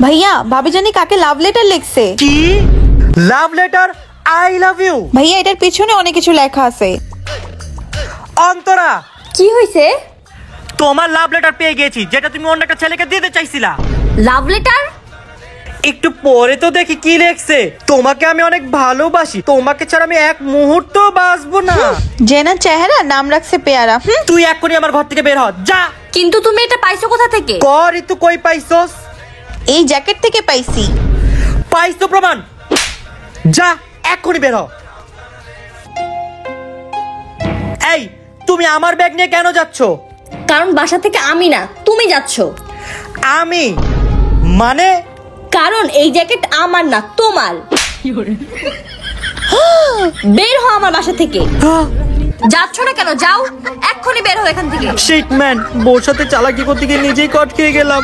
भैया भाभी जानी काके লাভ লেটার লিখছে। কি love letter? I love you? ভাইয়া এটার পিছনে অনেক কিছু লেখা আছে। অন্তরা, কি হইছে? তোমার লাভ লেটার পেয়ে গেছি, যেটা তুমি অন্য একটা ছেলেকে দিতে চাইছিলা। Love letter? একটু পরে তো দেখি কি লেখছে। তোমাকে আমি অনেক ভালোবাসি, তোমাকে ছাড়া আমি এক মুহূর্ত বাঁচবো না। জেনা চেহারা নাম রাখছে পেয়ারা। তুই এক্ষুনি আমার ঘর থেকে বের হ, যা। কিন্তু তুমি এটা পাইছো কোথা থেকে? করি তুই কই পাইছস? এই জ্যাকেট থেকে পাইছি। পাইছ প্রমাণ? যা এক্ষুনি বের হ। এই তুমি আমার ব্যাগ নিয়ে কেন যাচ্ছ? কারণ বাসা থেকে আমি না তুমি যাচ্ছ। আমি মানে? কারণ এই জ্যাকেট আমার না তোমার। বের হও আমার বাসা থেকে। যাচ্ছ না কেন? যাও এক্ষুনি বের হও এখান থেকে। শিট ম্যান, বোর সাথে চালাকি করতে গিয়ে নিজেই কট খেয়ে গেলাম।